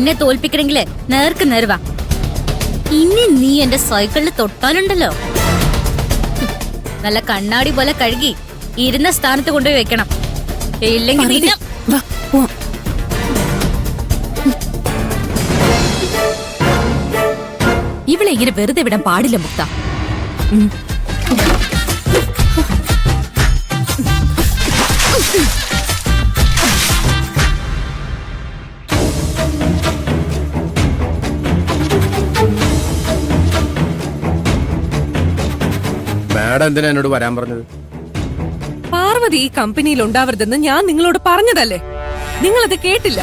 എന്നെ തോൽപ്പിക്കണെങ്കില് നേർക്ക് നേർവാ. ഇനി നീ എന്റെ സൈക്കിളിൽ തൊട്ടാലുണ്ടല്ലോ, നല്ല കണ്ണാടി പോലെ കഴുകി ഇരുന്ന സ്ഥാനത്ത് കൊണ്ടുപോയി വെക്കണം. ഇല്ലെങ്കിൽ നിന്നെ ഇവളെ ഇങ്ങനെ വെറുതെ വിടാൻ പാടില്ല മുക്ത. മാഡം എന്തിനാ എന്നോട് വരാൻ പറഞ്ഞത്? പാർവതി ഈ കമ്പനിയിൽ ഉണ്ടാവരുതെന്ന് ഞാൻ നിങ്ങളോട് പറഞ്ഞതല്ലേ? നിങ്ങളത് കേട്ടില്ല.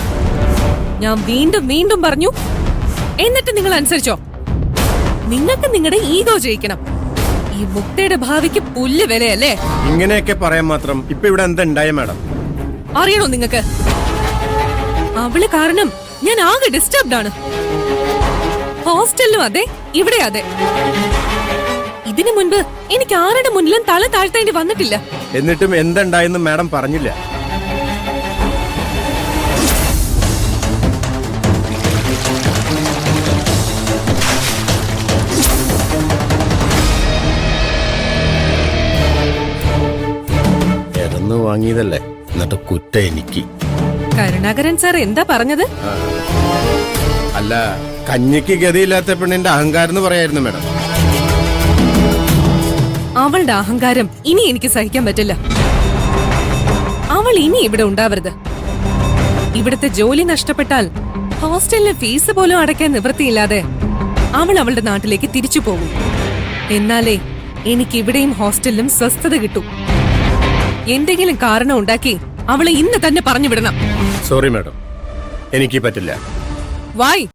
ഞാൻ വീണ്ടും വീണ്ടും പറഞ്ഞു, എന്നിട്ട് നിങ്ങൾ അനുസരിച്ചോ? നിങ്ങൾക്ക് നിങ്ങളുടെ ഈഗോ ജയിക്കണം. ഈ മുക്തയുടെ ഭാവിക്ക് പുല്ല് വിലയല്ലേ? ഇങ്ങനെയൊക്കെ പറയാൻ മാത്രം ഇപ്പൊ ഇവിടെ എന്താ ഉണ്ടായ മാഡം? അറിയണോ നിങ്ങക്ക്? അവള് കാരണം ഞാൻ ആകെ ഡിസ്റ്റർബ്ഡ് ആണ്. ഹോസ്റ്റലിലും അതെ, ഇവിടെ അതെ. ഇതിനു മുൻപ് എനിക്ക് ആരുടെ മുന്നിലും തല താഴ്ത്തേണ്ടി വന്നിട്ടില്ല. എന്നിട്ടും എന്തുണ്ടായെന്ന് മാഡം പറഞ്ഞില്ല. ഇറന്നു വാങ്ങിയതല്ലേ, എന്നിട്ട് കുറ്റ എനിക്ക്. കരുണാകരൻ സാർ എന്താ പറഞ്ഞത്? അല്ല, കഞ്ഞിക്ക് ഗതിയില്ലാത്ത പെണ്ണിന്റെ അഹങ്കാരം എന്ന് പറയായിരുന്നു മാഡം. അവളുടെ അഹങ്കാരം ഇനി എനിക്ക് സഹിക്കാൻ പറ്റില്ല. അവൾ ഇനി ഇവിടെ ഉണ്ടാവരുത്. ഇവിടുത്തെ ജോലി നഷ്ടപ്പെട്ടാൽ ഹോസ്റ്റലിലെ ഫീസ് പോലും അടയ്ക്കാൻ നിവൃത്തിയില്ലാതെ അവൾ അവളുടെ നാട്ടിലേക്ക് തിരിച്ചു പോകും. എന്നാലേ എനിക്ക് ഇവിടെയും ഹോസ്റ്റലിലും സ്വസ്ഥത കിട്ടൂ. എന്തെങ്കിലും കാരണം ഉണ്ടാക്കി അവളെ ഇന്ന് തന്നെ പറഞ്ഞു വിടണം. സോറി മാഡം, എനിക്ക് പറ്റില്ല. വായ്